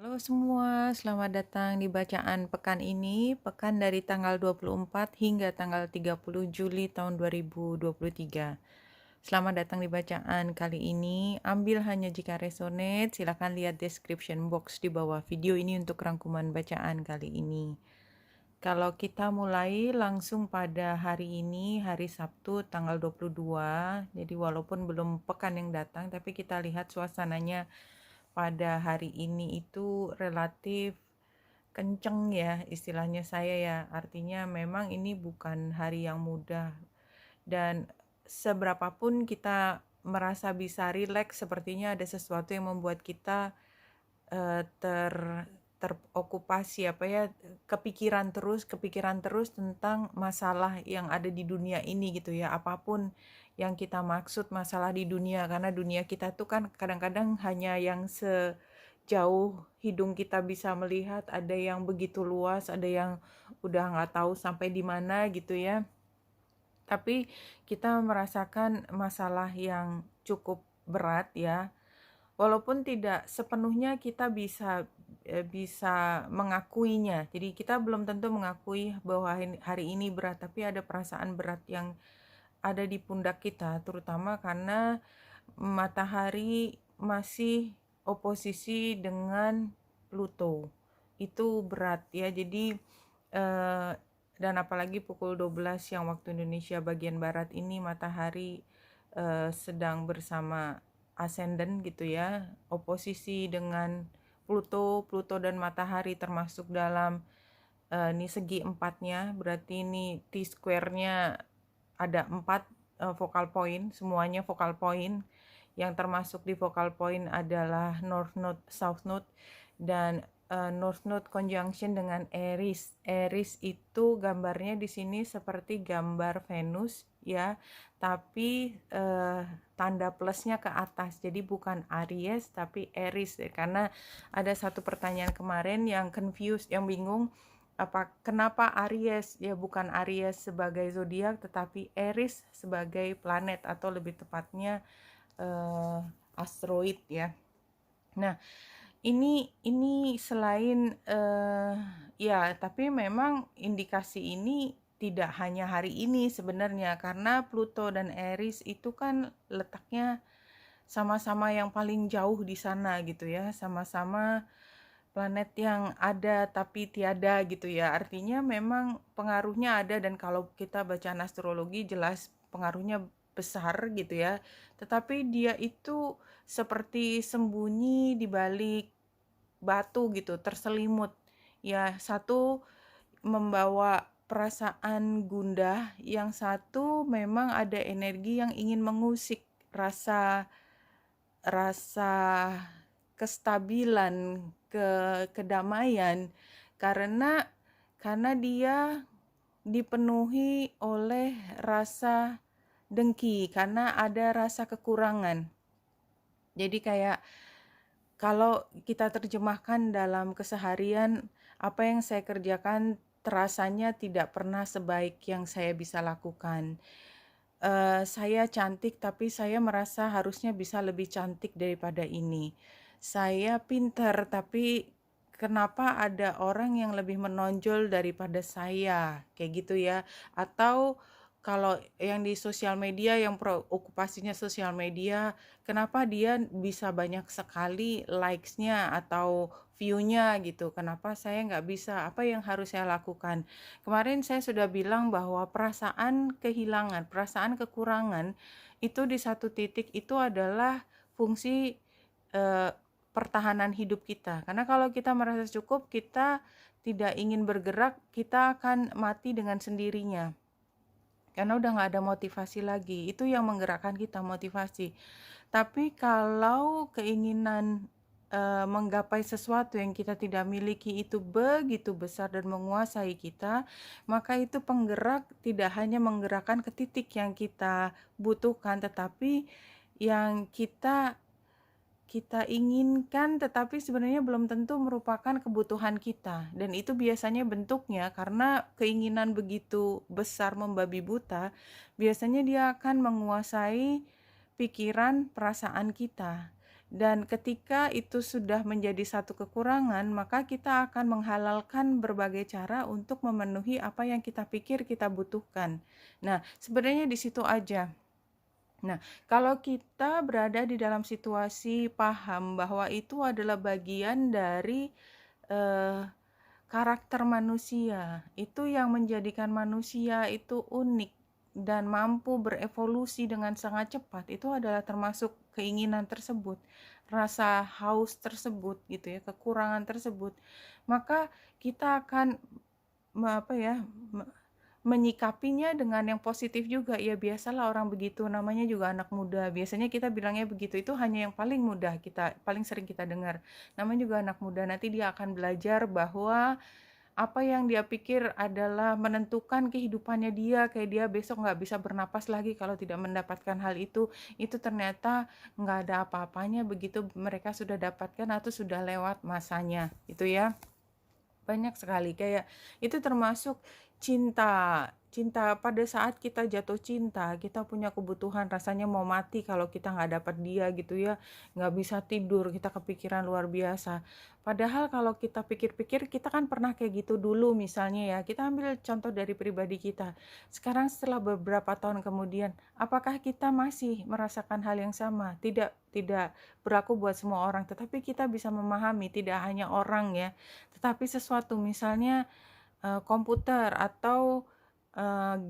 Halo semua, selamat datang di bacaan pekan ini, pekan dari tanggal 24 hingga tanggal 30 Juli tahun 2023. Selamat datang di bacaan kali ini, ambil hanya jika resonate, silakan lihat description box di bawah video ini untuk rangkuman bacaan kali ini. Kalau kita mulai langsung pada hari ini, hari Sabtu tanggal 22, jadi walaupun belum pekan yang datang, tapi kita lihat suasananya pada hari ini itu relatif kenceng ya istilahnya saya ya. Artinya memang ini bukan hari yang mudah dan seberapapun kita merasa bisa rileks sepertinya ada sesuatu yang membuat kita eh, ter terokupasi kepikiran terus tentang masalah yang ada di dunia ini gitu ya, apapun yang kita maksud masalah di dunia, karena dunia kita tuh kan kadang-kadang hanya yang sejauh hidung kita bisa melihat, ada yang begitu luas, ada yang udah nggak tahu sampai di mana gitu ya, tapi kita merasakan masalah yang cukup berat ya. Walaupun tidak sepenuhnya kita bisa mengakuinya. Jadi kita belum tentu mengakui bahwa hari ini berat, tapi ada perasaan berat yang ada di pundak kita, terutama karena matahari masih oposisi dengan Pluto. Itu berat ya. Jadi eh, dan apalagi pukul 12 yang waktu Indonesia bagian barat ini matahari sedang bersama ascendant gitu ya, oposisi dengan Pluto dan matahari termasuk dalam ini segi empatnya, berarti ini T-square-nya ada 4 focal point, semuanya focal point. Yang termasuk di focal point adalah North Node, South Node, dan North Node conjunction dengan Aries. Aries itu gambarnya di sini seperti gambar Venus ya, tapi tanda plusnya ke atas. Jadi bukan Aries tapi Aries ya. Karena ada satu pertanyaan kemarin yang confused, yang bingung, kenapa Aries ya, bukan Aries sebagai zodiak tetapi Aries sebagai planet atau lebih tepatnya asteroid ya. Nah, ini selain ya, tapi memang indikasi ini tidak hanya hari ini sebenarnya, karena Pluto dan Aries itu kan letaknya sama-sama yang paling jauh di sana gitu ya, sama-sama planet yang ada tapi tiada gitu ya. Artinya memang pengaruhnya ada, dan kalau kita baca astrologi jelas pengaruhnya besar gitu ya. Tetapi dia itu seperti sembunyi di balik batu gitu, terselimut. Ya, satu membawa perasaan gundah, yang satu memang ada energi yang ingin mengusik rasa rasa kestabilan, kedamaian, karena dia dipenuhi oleh rasa dengki, karena ada rasa kekurangan. Jadi kayak kalau kita terjemahkan dalam keseharian, apa yang saya kerjakan terasanya tidak pernah sebaik yang saya bisa lakukan. Saya cantik tapi saya merasa harusnya bisa lebih cantik daripada ini. Saya pintar tapi kenapa ada orang yang lebih menonjol daripada saya, kayak gitu ya. Atau kalau yang di sosial media, yang okupasinya sosial media, kenapa dia bisa banyak sekali likes-nya atau view-nya gitu, kenapa saya nggak bisa, apa yang harus saya lakukan. Kemarin saya sudah bilang bahwa perasaan kehilangan, perasaan kekurangan itu di satu titik itu adalah fungsi eh, pertahanan hidup kita. Karena kalau kita merasa cukup, kita tidak ingin bergerak, kita akan mati dengan sendirinya. Karena udah nggak ada motivasi lagi. Itu yang menggerakkan kita, motivasi. Tapi kalau keinginan menggapai sesuatu yang kita tidak miliki itu begitu besar dan menguasai kita, maka itu penggerak tidak hanya menggerakkan ke titik yang kita butuhkan, tetapi yang kita inginkan tetapi sebenarnya belum tentu merupakan kebutuhan kita. Dan itu biasanya bentuknya karena keinginan begitu besar membabi buta, biasanya dia akan menguasai pikiran, perasaan kita. Dan ketika itu sudah menjadi satu kekurangan, maka kita akan menghalalkan berbagai cara untuk memenuhi apa yang kita pikir kita butuhkan. Nah, sebenarnya di situ aja. Nah, kalau kita berada di dalam situasi paham bahwa itu adalah bagian dari eh, karakter manusia, itu yang menjadikan manusia itu unik dan mampu berevolusi dengan sangat cepat, itu adalah termasuk keinginan tersebut, rasa haus tersebut gitu ya, kekurangan tersebut. Maka kita akan menyikapinya dengan yang positif juga. Ya biasalah orang begitu, namanya juga anak muda. Biasanya kita bilangnya begitu, itu hanya yang paling mudah kita, paling sering kita dengar. Namanya juga anak muda, nanti dia akan belajar bahwa apa yang dia pikir adalah menentukan kehidupannya dia, kayak dia besok nggak bisa bernapas lagi kalau tidak mendapatkan hal itu ternyata nggak ada apa-apanya begitu mereka sudah dapatkan atau sudah lewat masanya, itu ya. Banyak sekali kayak itu termasuk cinta. Cinta pada saat kita jatuh cinta, kita punya kebutuhan rasanya mau mati kalau kita nggak dapat dia gitu ya, nggak bisa tidur, kita kepikiran luar biasa. Padahal kalau kita pikir-pikir, kita kan pernah kayak gitu dulu misalnya ya, kita ambil contoh dari pribadi kita. Sekarang setelah beberapa tahun kemudian, apakah kita masih merasakan hal yang sama? Tidak berlaku buat semua orang, tetapi kita bisa memahami, tidak hanya orang ya, tetapi sesuatu misalnya komputer atau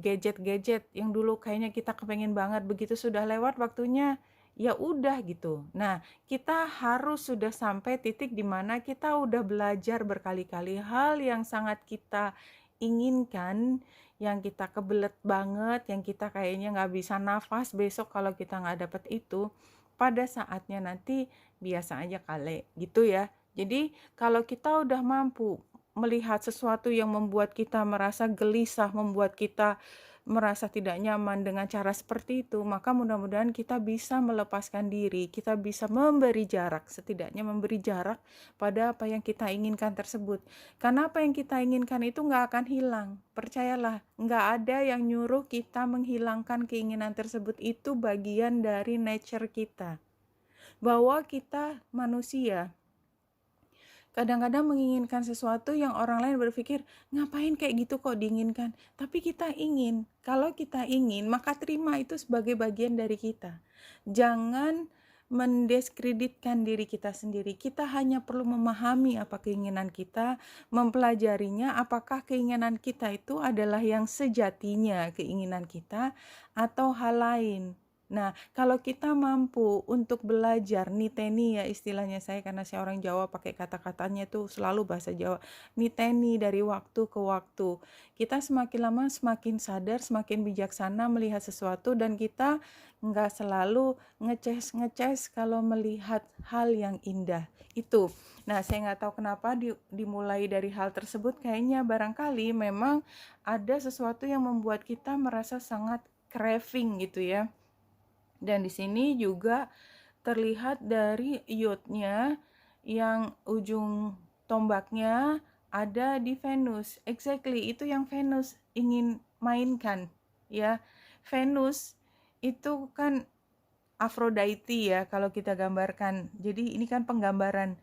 gadget-gadget yang dulu kayaknya kita kepengen banget, begitu sudah lewat waktunya ya udah gitu. Nah, kita harus sudah sampai titik di mana kita udah belajar berkali-kali hal yang sangat kita inginkan, yang kita kebelet banget, yang kita kayaknya nggak bisa nafas besok kalau kita nggak dapet itu, pada saatnya nanti biasa aja kali gitu ya. Jadi kalau kita udah mampu melihat sesuatu yang membuat kita merasa gelisah, membuat kita merasa tidak nyaman dengan cara seperti itu, maka mudah-mudahan kita bisa melepaskan diri, kita bisa memberi jarak, setidaknya memberi jarak pada apa yang kita inginkan tersebut. Karena apa yang kita inginkan itu nggak akan hilang, percayalah, nggak ada yang nyuruh kita menghilangkan keinginan tersebut, itu bagian dari nature kita. Bahwa kita manusia kadang-kadang menginginkan sesuatu yang orang lain berpikir, ngapain kayak gitu kok diinginkan? Tapi kita ingin. Kalau kita ingin, maka terima itu sebagai bagian dari kita. Jangan mendiskreditkan diri kita sendiri. Kita hanya perlu memahami apa keinginan kita, mempelajarinya, apakah keinginan kita itu adalah yang sejatinya keinginan kita atau hal lain. Nah, kalau kita mampu untuk belajar niteni ya istilahnya saya, karena saya orang Jawa pakai kata-katanya tuh selalu bahasa Jawa, niteni dari waktu ke waktu. Kita semakin lama semakin sadar, semakin bijaksana melihat sesuatu, dan kita nggak selalu ngeces kalau melihat hal yang indah. Itu. Nah, saya nggak tahu kenapa dimulai dari hal tersebut, kayaknya barangkali memang ada sesuatu yang membuat kita merasa sangat craving gitu ya. Dan di sini juga terlihat dari iotnya yang ujung tombaknya ada di Venus. Exactly, itu yang Venus ingin mainkan ya. Venus itu kan Aphrodite ya kalau kita gambarkan. Jadi ini kan penggambaran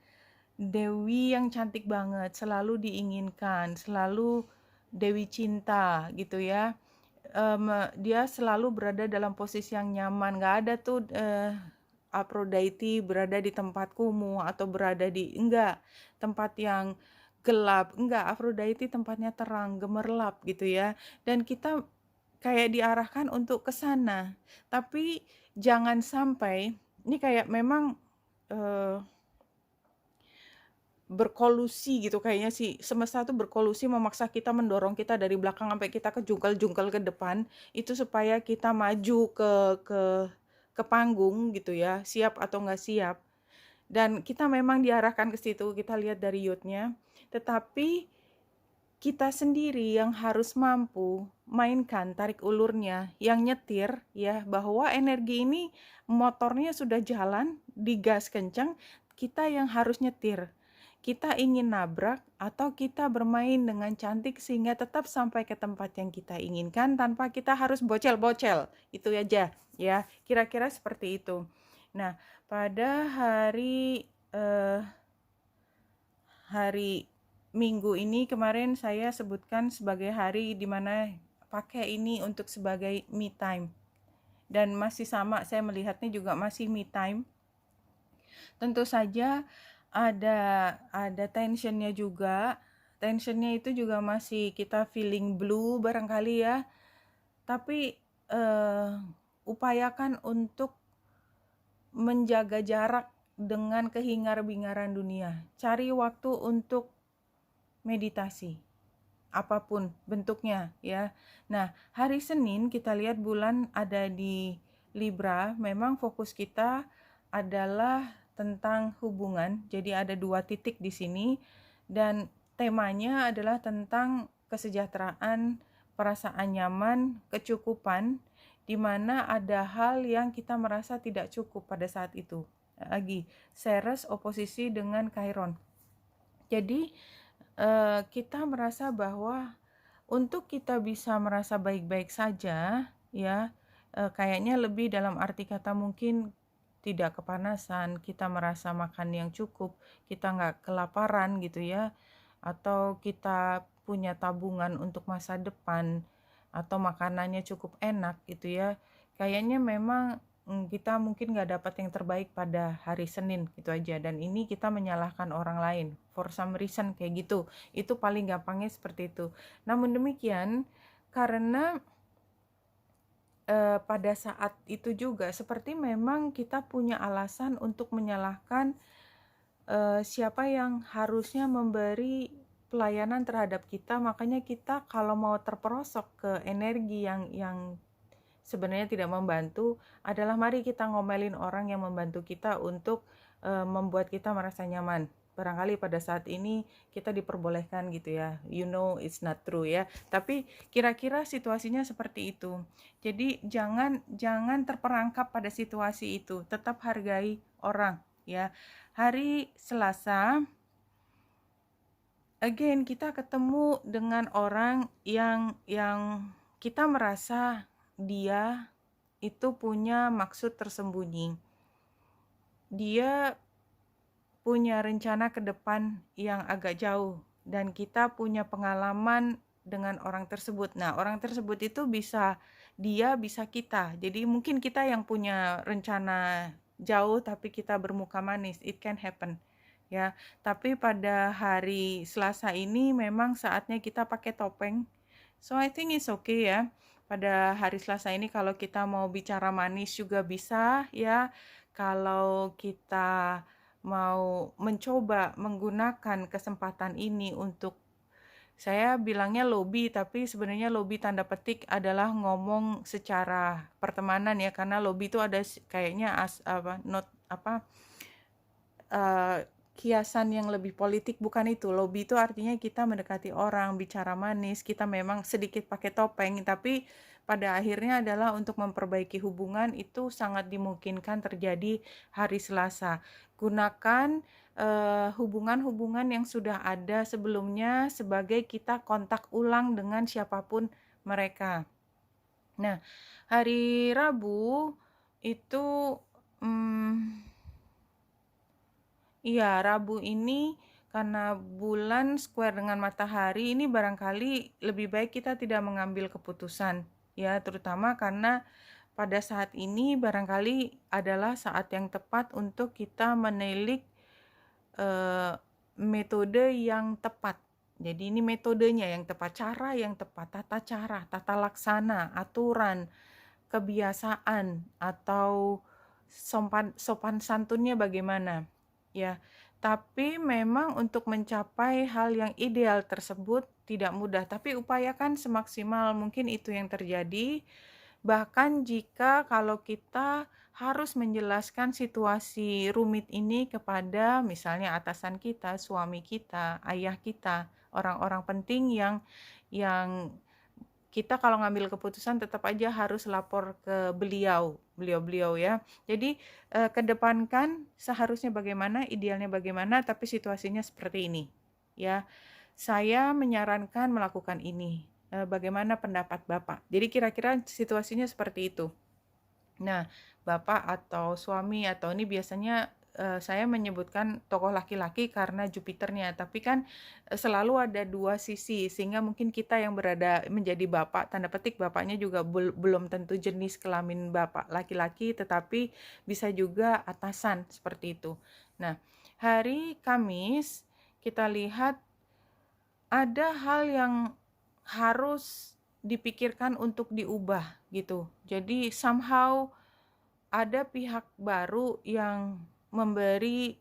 dewi yang cantik banget, selalu diinginkan, selalu dewi cinta gitu ya. Dia selalu berada dalam posisi yang nyaman, nggak ada tuh Aphrodite berada di tempat kumuh atau berada di tempat yang gelap, Aphrodite tempatnya terang, gemerlap gitu ya. Dan kita kayak diarahkan untuk ke sana, tapi jangan sampai ini kayak memang berkolusi gitu, kayaknya sih semesta tuh berkolusi memaksa kita, mendorong kita dari belakang sampai kita kejungkal-jungkal ke depan itu supaya kita maju ke panggung gitu ya, siap atau nggak siap. Dan kita memang diarahkan ke situ, kita lihat dari yotnya, tetapi kita sendiri yang harus mampu mainkan tarik ulurnya, yang nyetir ya, bahwa energi ini motornya sudah jalan, digas kencang, kita yang harus nyetir. Kita ingin nabrak atau kita bermain dengan cantik sehingga tetap sampai ke tempat yang kita inginkan tanpa kita harus bocel-bocel. Itu aja ya, kira-kira seperti itu. Nah, pada hari Minggu ini kemarin saya sebutkan sebagai hari di mana pakai ini untuk sebagai me time. Dan masih sama, saya melihatnya juga masih me time. Tentu saja ada tensionnya juga. Tensionnya itu juga masih kita feeling blue barangkali ya. Tapi upayakan untuk menjaga jarak dengan kehingar-bingaran dunia. Cari waktu untuk meditasi, apapun bentuknya ya. Nah, hari Senin kita lihat bulan ada di Libra, memang fokus kita adalah tentang hubungan. Jadi ada 2 titik di sini dan temanya adalah tentang kesejahteraan, perasaan nyaman, kecukupan, di mana ada hal yang kita merasa tidak cukup pada saat itu. Lagi, Ceres oposisi dengan Chiron. Jadi kita merasa bahwa untuk kita bisa merasa baik-baik saja ya, kayaknya lebih dalam arti kata mungkin tidak kepanasan, kita merasa makan yang cukup, kita nggak kelaparan gitu ya, atau kita punya tabungan untuk masa depan, atau makanannya cukup enak gitu ya. Kayaknya memang kita mungkin nggak dapat yang terbaik pada hari Senin gitu aja, dan ini kita menyalahkan orang lain for some reason kayak gitu. Itu paling gampangnya seperti itu. Namun demikian, karena pada saat itu juga seperti memang kita punya alasan untuk menyalahkan siapa yang harusnya memberi pelayanan terhadap kita. Makanya kita kalau mau terperosok ke energi yang sebenarnya tidak membantu, adalah mari kita ngomelin orang yang membantu kita untuk membuat kita merasa nyaman. Barangkali pada saat ini kita diperbolehkan gitu ya, you know it's not true ya, tapi kira-kira situasinya seperti itu. Jadi jangan terperangkap pada situasi itu, tetap hargai orang ya. Hari Selasa again kita ketemu dengan orang yang kita merasa dia itu punya maksud tersembunyi. Dia punya rencana ke depan yang agak jauh dan kita punya pengalaman dengan orang tersebut. Nah, orang tersebut itu bisa dia, bisa kita. Jadi mungkin kita yang punya rencana jauh tapi kita bermuka manis. It can happen. Ya, tapi pada hari Selasa ini memang saatnya kita pakai topeng. So I think it's okay ya. Pada hari Selasa ini kalau kita mau bicara manis juga bisa ya. Kalau kita mau mencoba menggunakan kesempatan ini untuk, saya bilangnya lobby, tapi sebenarnya lobby tanda petik adalah ngomong secara pertemanan ya, karena lobby itu ada kayaknya kiasan yang lebih politik, bukan itu. Lobby itu artinya kita mendekati orang, bicara manis, kita memang sedikit pakai topeng, tapi pada akhirnya adalah untuk memperbaiki hubungan. Itu sangat dimungkinkan terjadi hari Selasa. Gunakan hubungan-hubungan yang sudah ada sebelumnya sebagai kita kontak ulang dengan siapapun mereka. Nah, hari Rabu itu iya, Rabu ini karena bulan square dengan matahari, ini barangkali lebih baik kita tidak mengambil keputusan ya, terutama karena pada saat ini barangkali adalah saat yang tepat untuk kita menilik metode yang tepat. Jadi ini metodenya yang tepat, cara yang tepat, tata cara, tata laksana, aturan, kebiasaan, atau sopan santunnya bagaimana ya. Tapi memang untuk mencapai hal yang ideal tersebut tidak mudah, tapi upayakan semaksimal mungkin itu yang terjadi. Bahkan jika kalau kita harus menjelaskan situasi rumit ini kepada misalnya atasan kita, suami kita, ayah kita, orang-orang penting yang kita kalau ngambil keputusan tetap aja harus lapor ke beliau ya. Jadi kedepankan seharusnya bagaimana, idealnya bagaimana, tapi situasinya seperti ini ya. Saya menyarankan melakukan ini. Bagaimana pendapat Bapak? Jadi kira-kira situasinya seperti itu. Nah, bapak atau suami atau ini biasanya saya menyebutkan tokoh laki-laki karena Jupiternya, tapi kan selalu ada dua sisi, sehingga mungkin kita yang berada menjadi bapak, tanda petik bapaknya juga belum tentu jenis kelamin bapak laki-laki, tetapi bisa juga atasan seperti itu. Nah, hari Kamis kita lihat ada hal yang harus dipikirkan untuk diubah gitu. Jadi somehow ada pihak baru yang memberi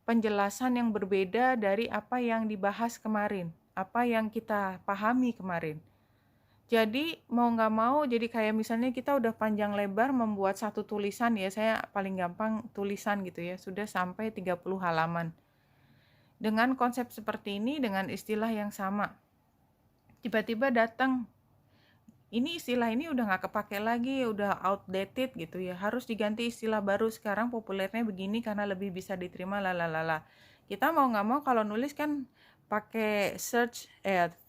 penjelasan yang berbeda dari apa yang dibahas kemarin, apa yang kita pahami kemarin. Jadi mau nggak mau, jadi kayak misalnya kita udah panjang lebar membuat satu tulisan ya, saya paling gampang tulisan gitu ya, sudah sampai 30 halaman. Dengan konsep seperti ini, dengan istilah yang sama. Tiba-tiba datang, ini istilah ini udah nggak kepake lagi, udah outdated gitu ya, harus diganti istilah baru, sekarang populernya begini karena lebih bisa diterima lalalala. Kita mau nggak mau kalau nulis kan pakai search,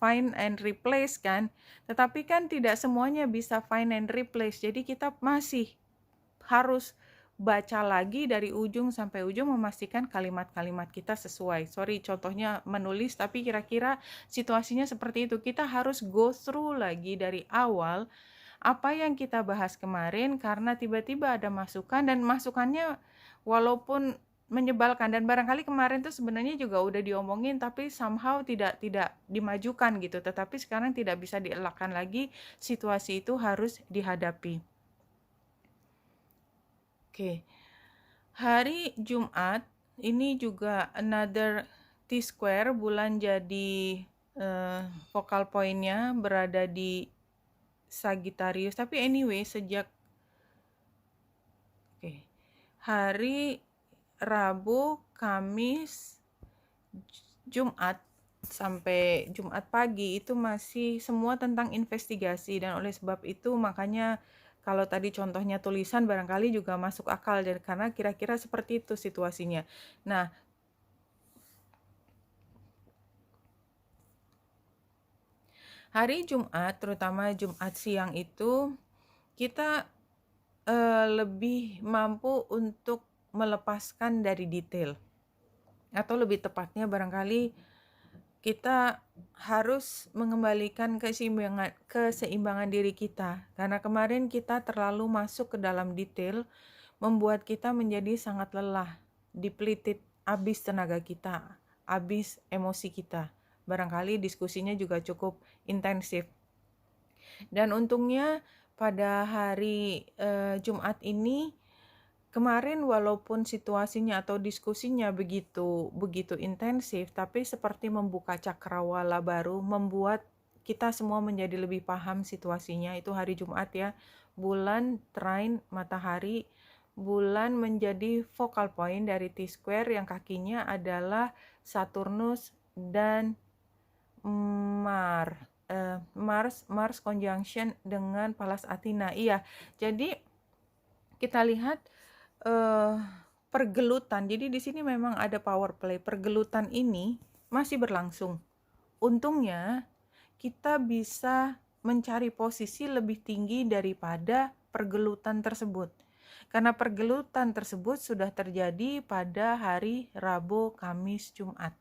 find and replace kan, tetapi kan tidak semuanya bisa find and replace, jadi kita masih harus baca lagi dari ujung sampai ujung memastikan kalimat-kalimat kita sesuai. Sorry, contohnya menulis, tapi kira-kira situasinya seperti itu. Kita harus go through lagi dari awal apa yang kita bahas kemarin karena tiba-tiba ada masukan dan masukannya walaupun menyebalkan dan barangkali kemarin tuh sebenarnya juga udah diomongin tapi somehow tidak dimajukan gitu. Tetapi sekarang tidak bisa dielakkan lagi, situasi itu harus dihadapi. Oke. Hari Jumat ini juga another T-square, bulan jadi focal point-nya berada di Sagittarius. Tapi anyway, sejak hari Rabu, Kamis, Jumat sampai Jumat pagi itu masih semua tentang investigasi, dan oleh sebab itu makanya kalau tadi contohnya tulisan barangkali juga masuk akal dan karena kira-kira seperti itu situasinya. Nah, hari Jumat, terutama Jumat siang itu kita lebih mampu untuk melepaskan dari detail. Atau lebih tepatnya barangkali kita harus mengembalikan keseimbangan diri kita. Karena kemarin kita terlalu masuk ke dalam detail, membuat kita menjadi sangat lelah, depleted, habis tenaga kita, habis emosi kita. Barangkali diskusinya juga cukup intensif. Dan untungnya pada hari Jumat ini, kemarin walaupun situasinya atau diskusinya begitu intensif, tapi seperti membuka cakrawala baru, membuat kita semua menjadi lebih paham situasinya. Itu hari Jumat ya, bulan, trine, matahari, bulan menjadi focal point dari T-square yang kakinya adalah Saturnus dan Mars conjunction dengan Pallas Athena. Iya, jadi kita lihat pergelutan. Jadi di sini memang ada power play. Pergelutan ini masih berlangsung. Untungnya kita bisa mencari posisi lebih tinggi daripada pergelutan tersebut. Karena pergelutan tersebut sudah terjadi pada hari Rabu, Kamis, Jumat.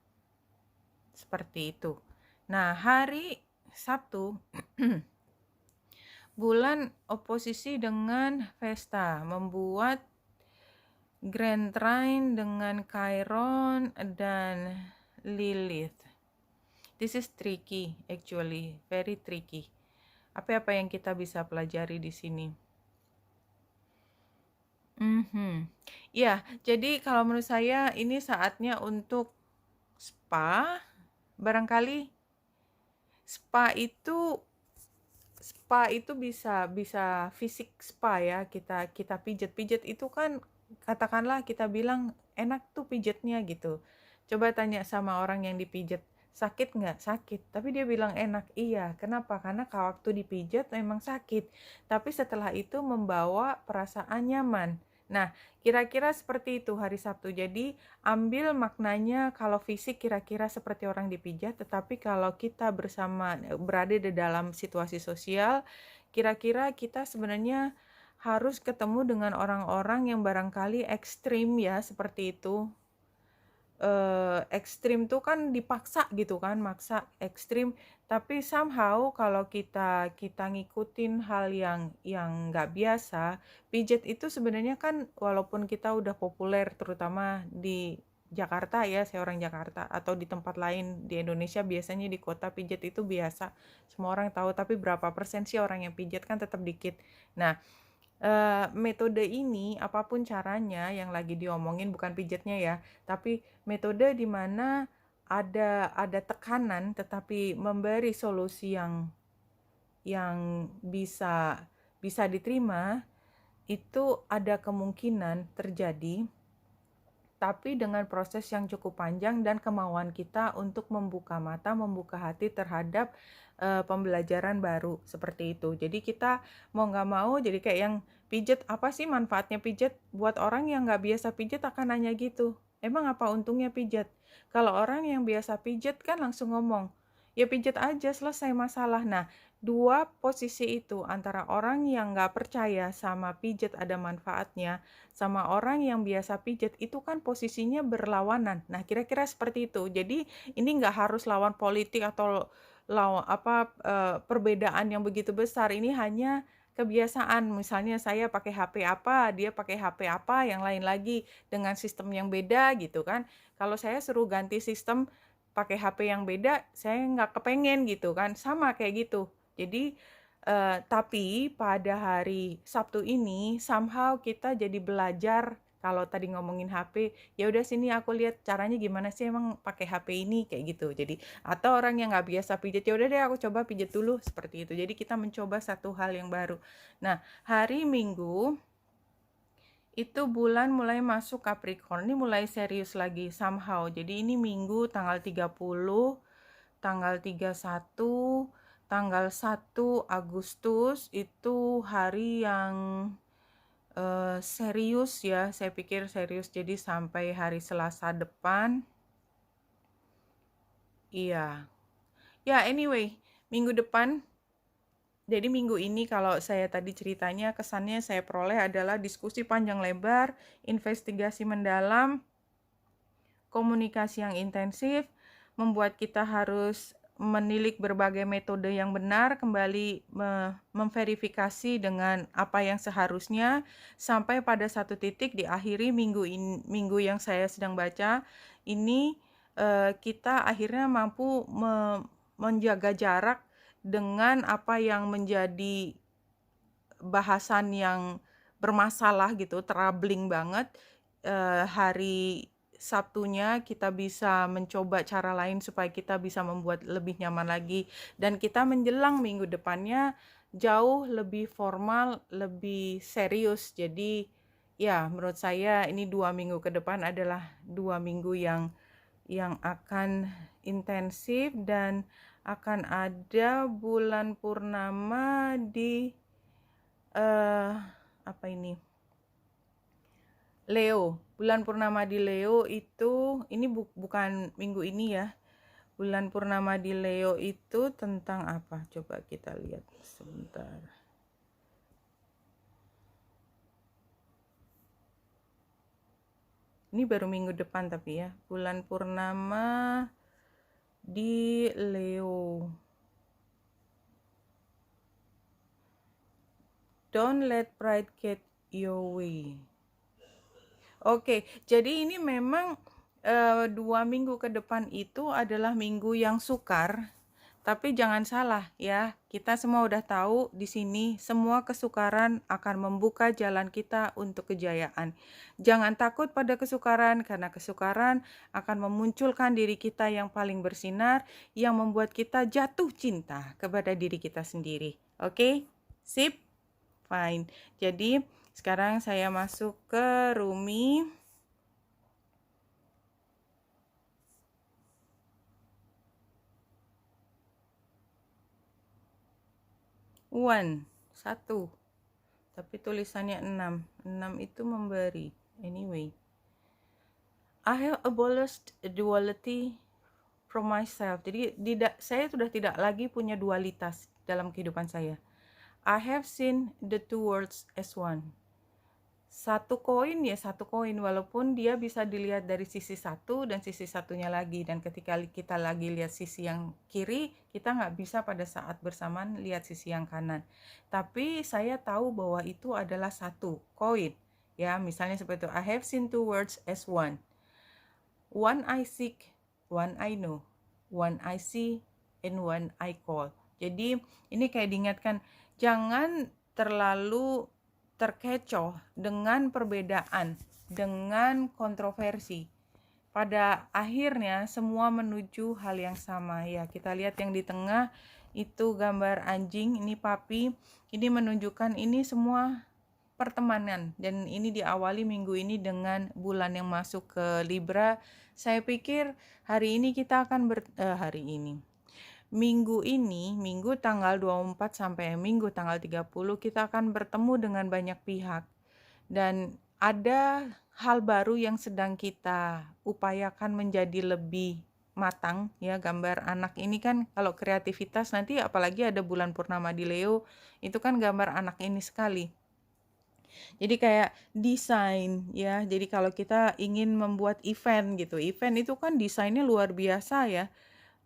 Seperti itu. Nah, hari Sabtu bulan oposisi dengan Vesta membuat Grand Trine dengan Chiron dan Lilith. This is tricky actually, very tricky. Apa yang kita bisa pelajari di sini? Ya, jadi kalau menurut saya ini saatnya untuk spa. Barangkali spa itu bisa fisik spa ya, kita pijet itu kan, katakanlah kita bilang enak tuh pijetnya gitu. Coba tanya sama orang yang dipijet, sakit nggak? Sakit. Tapi dia bilang enak. Iya, kenapa? Karena waktu dipijet memang sakit, tapi setelah itu membawa perasaan nyaman. Nah, kira-kira seperti itu hari Sabtu. Jadi ambil maknanya, kalau fisik kira-kira seperti orang dipijat, tetapi kalau kita berada di dalam situasi sosial, kira-kira kita sebenarnya harus ketemu dengan orang-orang yang barangkali ekstrim ya, seperti itu. Ekstrim tuh kan dipaksa gitu kan, maksa ekstrim. Tapi somehow kalau kita ngikutin hal yang nggak biasa, pijet itu sebenarnya kan walaupun kita udah populer terutama di Jakarta ya, saya orang Jakarta, atau di tempat lain di Indonesia biasanya di kota pijet itu biasa, semua orang tahu. Tapi berapa persen sih orang yang pijet, kan tetap dikit. Nah, metode ini apapun caranya yang lagi diomongin bukan pijetnya ya, tapi metode di mana ada tekanan tetapi memberi solusi yang bisa diterima, itu ada kemungkinan terjadi, tapi dengan proses yang cukup panjang dan kemauan kita untuk membuka mata, membuka hati terhadap pembelajaran baru seperti itu. Jadi kita mau nggak mau, jadi kayak yang pijet, apa sih manfaatnya pijet? Buat orang yang nggak biasa pijet akan nanya gitu, emang apa untungnya pijet? Kalau orang yang biasa pijet kan langsung ngomong, ya pijet aja selesai masalah. Nah, dua posisi itu antara orang yang nggak percaya sama pijet ada manfaatnya, sama orang yang biasa pijet, itu kan posisinya berlawanan. Nah, kira-kira seperti itu. Jadi ini nggak harus lawan politik atau perbedaan yang begitu besar. Ini hanya kebiasaan. Misalnya saya pakai HP apa, dia pakai HP apa, yang lain lagi dengan sistem yang beda gitu kan. Kalau saya suruh ganti sistem pakai HP yang beda, saya nggak kepengen gitu kan. Sama kayak gitu. Jadi tapi pada hari Sabtu ini somehow kita jadi belajar. Kalau tadi ngomongin HP, ya udah sini aku lihat caranya gimana sih emang pakai HP ini kayak gitu. Jadi atau orang yang nggak biasa pijet, ya udah deh aku coba pijet dulu seperti itu. Jadi kita mencoba satu hal yang baru. Nah, hari Minggu itu bulan mulai masuk Capricorn. Ini mulai serius lagi somehow. Jadi ini Minggu tanggal 30, tanggal 31, tanggal 1 Agustus itu hari yang serius ya, saya pikir serius. Jadi sampai hari Selasa depan. Iya. Ya, anyway, minggu depan. Jadi minggu ini kalau saya tadi ceritanya, kesannya saya peroleh adalah diskusi panjang lebar, investigasi mendalam, komunikasi yang intensif, membuat kita harus menilik berbagai metode yang benar, kembali memverifikasi dengan apa yang seharusnya, sampai pada satu titik diakhiri minggu yang saya sedang baca ini, kita akhirnya mampu menjaga jarak dengan apa yang menjadi bahasan yang bermasalah gitu, troubling banget. Hari Sabtunya kita bisa mencoba cara lain supaya kita bisa membuat lebih nyaman lagi, dan kita menjelang minggu depannya jauh lebih formal, lebih serius. Jadi ya menurut saya ini 2 minggu ke depan adalah 2 minggu yang akan intensif, dan akan ada bulan purnama di apa ini? Leo. Bulan purnama di Leo itu ini bukan minggu ini ya. Bulan purnama di Leo itu tentang apa? Coba kita lihat sebentar. Ini baru minggu depan tapi ya. Bulan purnama di Leo. Don't let pride get your way. Oke, jadi ini memang 2 minggu ke depan itu adalah minggu yang sukar, tapi jangan salah ya, kita semua udah tahu di sini semua kesukaran akan membuka jalan kita untuk kejayaan. Jangan takut pada kesukaran, karena kesukaran akan memunculkan diri kita yang paling bersinar, yang membuat kita jatuh cinta kepada diri kita sendiri. Oke? Sip? Fine. Jadi sekarang saya masuk ke Rumi. Satu. Tapi tulisannya 6. 6 itu memberi. Anyway. I have abolished duality from myself. Jadi saya sudah tidak lagi punya dualitas dalam kehidupan saya. I have seen the two worlds as one. Satu koin ya satu koin, walaupun dia bisa dilihat dari sisi satu dan sisi satunya lagi. Dan ketika kita lagi lihat sisi yang kiri, kita nggak bisa pada saat bersamaan lihat sisi yang kanan. Tapi saya tahu bahwa itu adalah satu koin. Ya, misalnya seperti itu. I have seen two worlds as one. One I seek, one I know. One I see, and one I call. Jadi ini kayak diingatkan, jangan terlalu terkecoh dengan perbedaan, dengan kontroversi. Pada akhirnya semua menuju hal yang sama. Ya, kita lihat yang di tengah itu gambar anjing, ini papi. Ini menunjukkan ini semua pertemanan, dan ini diawali minggu ini dengan bulan yang masuk ke Libra. Saya pikir hari ini kita akan minggu ini, minggu tanggal 24 sampai minggu tanggal 30, kita akan bertemu dengan banyak pihak. Dan ada hal baru yang sedang kita upayakan menjadi lebih matang. Ya, gambar anak ini kan kalau kreativitas nanti, apalagi ada bulan purnama di Leo, itu kan gambar anak ini sekali. Jadi kayak desain ya. Jadi kalau kita ingin membuat event gitu, event itu kan desainnya luar biasa ya.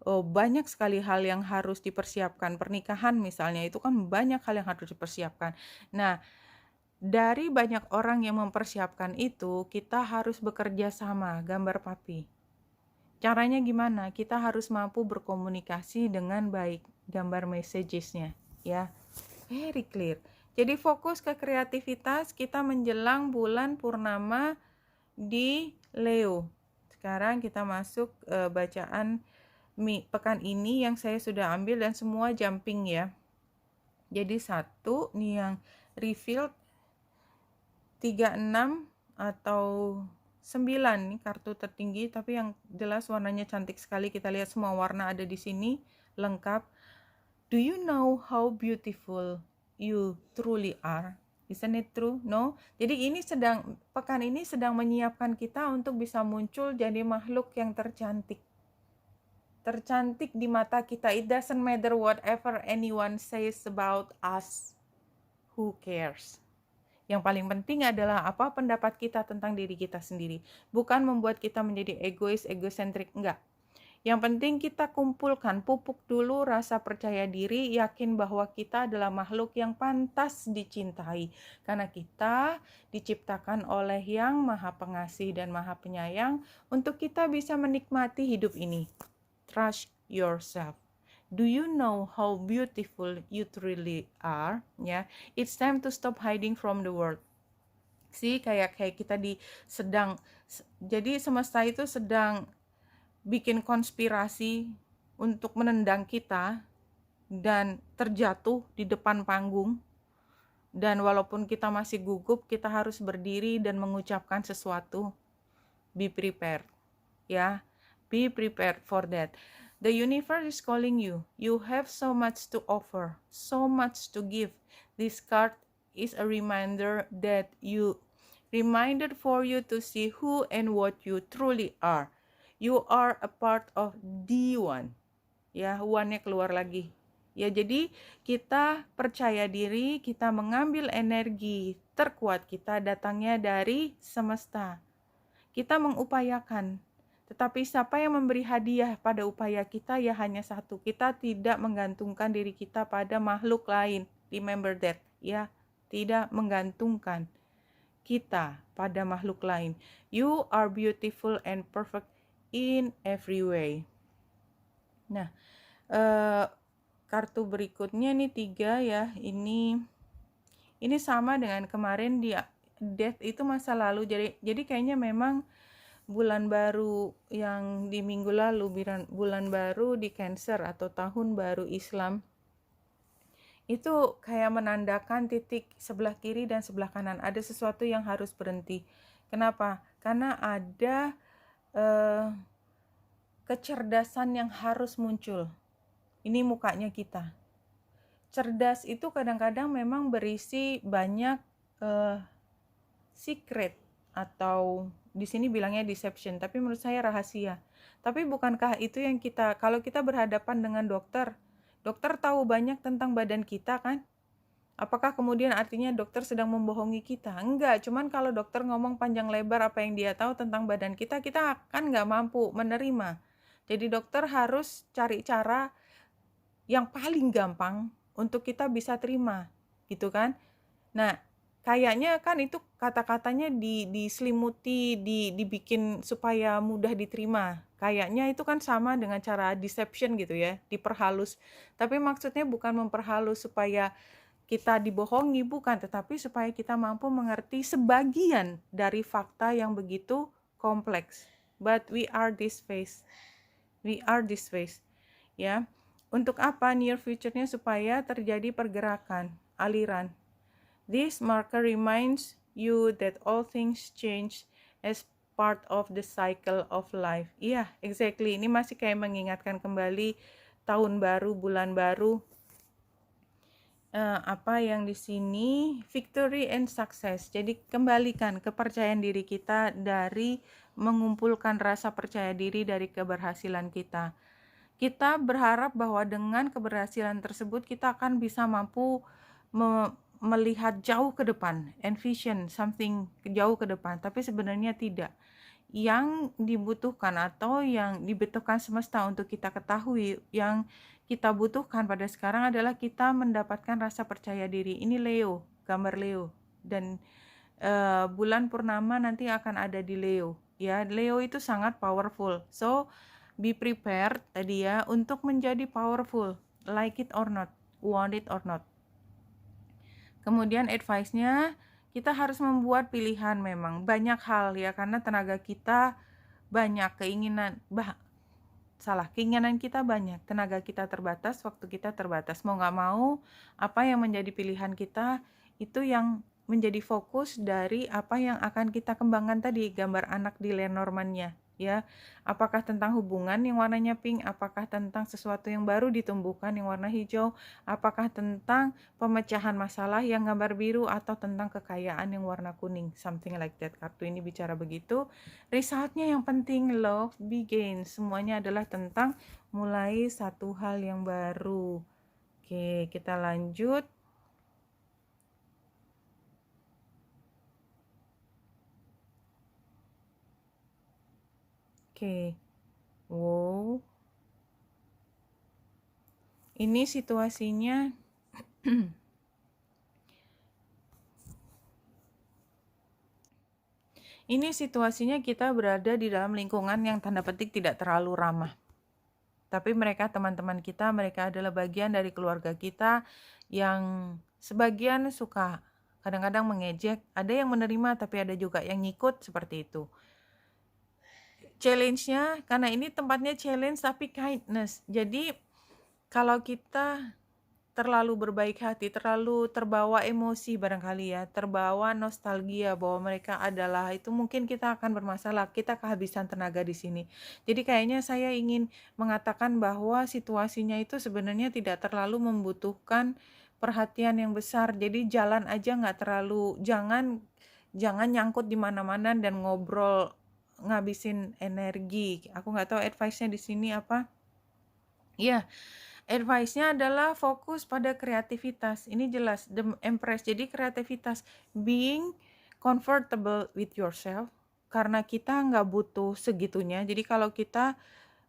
Banyak sekali hal yang harus dipersiapkan. Pernikahan misalnya, itu kan banyak hal yang harus dipersiapkan. Nah, dari banyak orang yang mempersiapkan itu, kita harus bekerja sama, gambar papi. Caranya gimana? Kita harus mampu berkomunikasi dengan baik, gambar messages-nya ya. Very clear. Jadi fokus ke kreativitas kita menjelang bulan purnama di Leo. Sekarang kita masuk bacaan pekan ini yang saya sudah ambil dan semua jumping ya. Jadi satu nih yang revealed 36 atau 9 nih kartu tertinggi, tapi yang jelas warnanya cantik sekali. Kita lihat semua warna ada di sini lengkap. Do you know how beautiful you truly are? Isn't it true? No? Jadi pekan ini sedang menyiapkan kita untuk bisa muncul jadi makhluk yang tercantik di mata kita. It doesn't matter whatever anyone says about us. Who cares? Yang paling penting adalah apa pendapat kita tentang diri kita sendiri. Bukan membuat kita menjadi egosentrik, enggak. Yang penting kita kumpulkan, pupuk dulu rasa percaya diri, yakin bahwa kita adalah makhluk yang pantas dicintai. Karena kita diciptakan oleh Yang Maha Pengasih dan Maha Penyayang untuk kita bisa menikmati hidup ini. Trust yourself. Do you know how beautiful you truly are? Ya, it's time to stop hiding from the world. Kayak kita jadi semesta itu sedang bikin konspirasi untuk menendang kita dan terjatuh di depan panggung. Dan walaupun kita masih gugup, kita harus berdiri dan mengucapkan sesuatu. Be prepared. Ya. Be prepared for that. The universe is calling you. You have so much to offer, so much to give. This card is a reminder for you to see who and what you truly are. You are a part of the one. Ya, one-nya keluar lagi. Ya, jadi kita percaya diri, kita mengambil energi terkuat kita datangnya dari semesta. Kita mengupayakan. Tetapi siapa yang memberi hadiah pada upaya kita ya hanya satu. Kita tidak menggantungkan diri kita pada makhluk lain. Remember that, ya. Tidak menggantungkan kita pada makhluk lain. You are beautiful and perfect in every way. Nah, kartu berikutnya nih 3 ya. Ini sama dengan kemarin di Death itu masa lalu. Jadi kayaknya memang bulan baru yang di minggu lalu, bulan baru di Cancer atau tahun baru Islam, itu kayak menandakan titik sebelah kiri dan sebelah kanan. Ada sesuatu yang harus berhenti. Kenapa? Karena ada kecerdasan yang harus muncul. Ini mukanya kita. Cerdas itu kadang-kadang memang berisi banyak secret atau di sini bilangnya deception, tapi menurut saya rahasia. Tapi bukankah itu yang kalau kita berhadapan dengan dokter tahu banyak tentang badan kita kan? Apakah kemudian artinya dokter sedang membohongi kita? Enggak, cuman kalau dokter ngomong panjang lebar apa yang dia tahu tentang badan kita, kita akan nggak mampu menerima. Jadi dokter harus cari cara yang paling gampang untuk kita bisa terima, gitu kan? Nah, kayaknya kan itu kata-katanya diselimuti, dibikin supaya mudah diterima. Kayaknya itu kan sama dengan cara deception gitu ya, diperhalus. Tapi maksudnya bukan memperhalus supaya kita dibohongi, bukan, tetapi supaya kita mampu mengerti sebagian dari fakta yang begitu kompleks. But we are this phase. We are this phase. Ya. Untuk apa near future-nya? Supaya terjadi pergerakan, aliran. This marker reminds you that all things change as part of the cycle of life. Iya, exactly. Ini masih kayak mengingatkan kembali tahun baru, bulan baru. Apa yang di sini, victory and success. Jadi kembalikan kepercayaan diri kita dari mengumpulkan rasa percaya diri dari keberhasilan kita. Kita berharap bahwa dengan keberhasilan tersebut kita akan bisa mampu melihat jauh ke depan, envision something jauh ke depan, tapi sebenarnya tidak. Yang dibutuhkan atau yang dibutuhkan semesta untuk kita ketahui, yang kita butuhkan pada sekarang adalah kita mendapatkan rasa percaya diri. Ini Leo, gambar Leo, dan bulan purnama nanti akan ada di Leo. Ya, Leo itu sangat powerful. So, be prepared tadi ya untuk menjadi powerful, like it or not, want it or not. Kemudian advice-nya, kita harus membuat pilihan memang. Banyak hal ya, karena tenaga kita banyak, keinginan kita banyak, tenaga kita terbatas, waktu kita terbatas. Mau nggak mau, apa yang menjadi pilihan kita, itu yang menjadi fokus dari apa yang akan kita kembangkan tadi, gambar anak di Lenormand-nya. Ya, apakah tentang hubungan yang warnanya pink, apakah tentang sesuatu yang baru ditumbuhkan yang warna hijau, apakah tentang pemecahan masalah yang gambar biru, atau tentang kekayaan yang warna kuning, something like that. Kartu ini bicara begitu. Resultnya yang penting, love begins, semuanya adalah tentang mulai satu hal yang baru. Oke, kita lanjut. Oke, wow, ini situasinya ini situasinya kita berada di dalam lingkungan yang tanda petik tidak terlalu ramah. Tapi mereka teman-teman kita, mereka adalah bagian dari keluarga kita yang sebagian suka kadang-kadang mengejek, ada yang menerima tapi ada juga yang ngikut seperti itu. Challenge-nya, karena ini tempatnya challenge tapi kindness. Jadi kalau kita terlalu berbaik hati, terlalu terbawa emosi barangkali ya, terbawa nostalgia bahwa mereka adalah itu, mungkin kita akan bermasalah, kita kehabisan tenaga di sini. Jadi kayaknya saya ingin mengatakan bahwa situasinya itu sebenarnya tidak terlalu membutuhkan perhatian yang besar. Jadi jalan aja, nggak terlalu, jangan nyangkut di mana-mana dan ngobrol ngabisin energi. Aku nggak tahu advice-nya di sini apa. Iya. Advice-nya adalah fokus pada kreativitas. Ini jelas, the Empress. Jadi kreativitas, being comfortable with yourself. Karena kita nggak butuh segitunya. Jadi kalau kita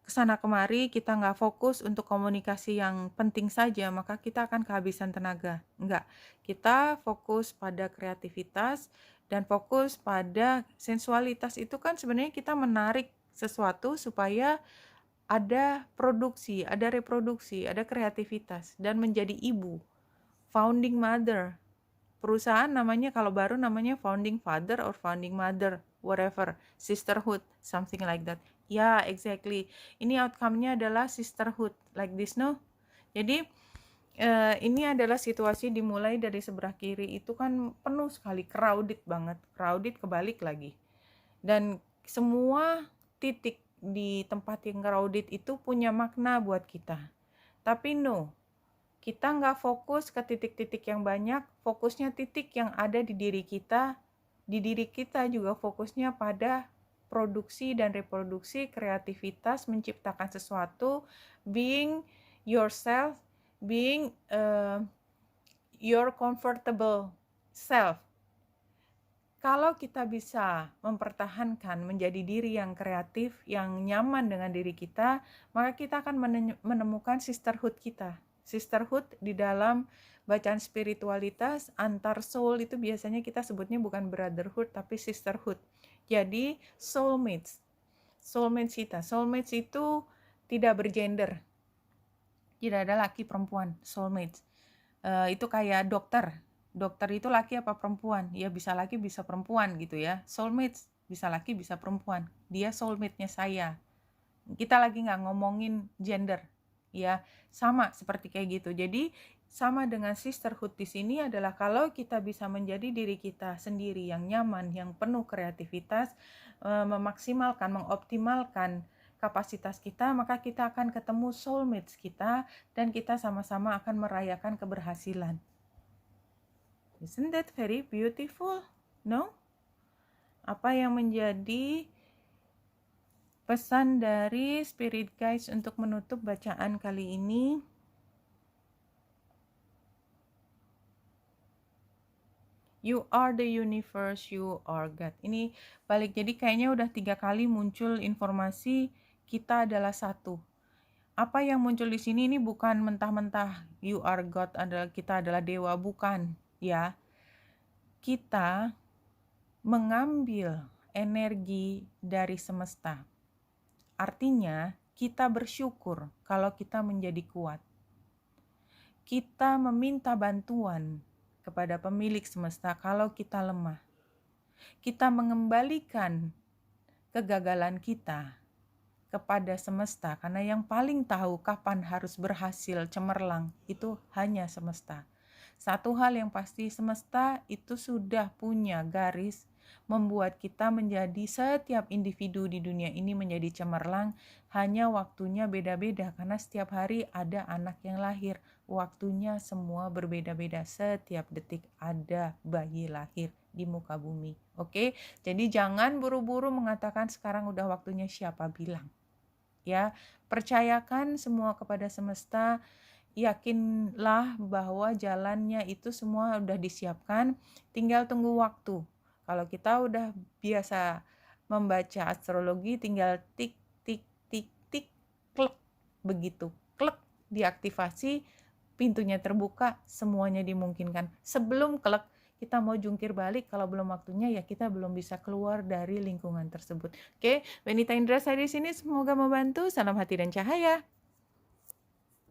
kesana kemari, kita nggak fokus untuk komunikasi yang penting saja, maka kita akan kehabisan tenaga. Enggak. Kita fokus pada kreativitas dan fokus pada sensualitas. Itu kan sebenarnya kita menarik sesuatu supaya ada produksi, ada reproduksi, ada kreativitas, dan menjadi ibu, founding mother. Perusahaan namanya kalau baru namanya founding father or founding mother, whatever, sisterhood, something like that. Ya, exactly. Ini outcome-nya adalah sisterhood, like this, no? Jadi ini adalah situasi dimulai dari sebelah kiri itu kan penuh sekali, crowded banget, crowded kebalik lagi. Dan semua titik di tempat yang crowded itu punya makna buat kita. Tapi no, kita nggak fokus ke titik-titik yang banyak, fokusnya titik yang ada di diri kita. Di diri kita juga fokusnya pada produksi dan reproduksi, kreativitas, menciptakan sesuatu, being yourself, being your comfortable self. Kalau kita bisa mempertahankan menjadi diri yang kreatif, yang nyaman dengan diri kita, maka kita akan menemukan sisterhood kita. Sisterhood di dalam bacaan spiritualitas antar soul itu biasanya kita sebutnya bukan brotherhood tapi sisterhood. Jadi soulmates. Soulmates kita. Soulmates itu tidak bergender. Tidak ada laki perempuan, soulmates. Itu kayak dokter. Dokter itu laki apa perempuan? Ya bisa laki bisa perempuan gitu ya. Soulmates bisa laki bisa perempuan. Dia soulmate-nya saya. Kita lagi nggak ngomongin gender, ya sama seperti kayak gitu. Jadi sama dengan sisterhood di sini adalah kalau kita bisa menjadi diri kita sendiri yang nyaman, yang penuh kreativitas, memaksimalkan, mengoptimalkan kapasitas kita, maka kita akan ketemu soulmates kita dan kita sama-sama akan merayakan keberhasilan. Isn't that very beautiful? No? Apa yang menjadi pesan dari Spirit Guides untuk menutup bacaan kali ini? You are the universe, you are God. Ini balik, jadi kayaknya udah 3 kali muncul informasi kita adalah satu. Apa yang muncul di sini ini bukan mentah-mentah you are God, kita adalah dewa, bukan ya. Kita mengambil energi dari semesta. Artinya kita bersyukur kalau kita menjadi kuat. Kita meminta bantuan kepada pemilik semesta kalau kita lemah. Kita mengembalikan kegagalan kita kepada semesta, karena yang paling tahu kapan harus berhasil cemerlang itu hanya semesta. Satu hal yang pasti, semesta itu sudah punya garis membuat kita menjadi, setiap individu di dunia ini menjadi cemerlang, hanya waktunya beda-beda karena setiap hari ada anak yang lahir. Waktunya semua berbeda-beda, setiap detik ada bayi lahir di muka bumi. Oke? Jadi jangan buru-buru mengatakan sekarang udah waktunya, siapa bilang. Ya, percayakan semua kepada semesta. Yakinlah bahwa jalannya itu semua udah disiapkan, tinggal tunggu waktu. Kalau kita udah biasa membaca astrologi, tinggal tik tik tik tik klek, begitu klek diaktifasi, pintunya terbuka, semuanya dimungkinkan. Sebelum klek kita mau jungkir balik, kalau belum waktunya ya kita belum bisa keluar dari lingkungan tersebut. Oke, Benita Indra saya di sini, semoga membantu. Salam hati dan cahaya.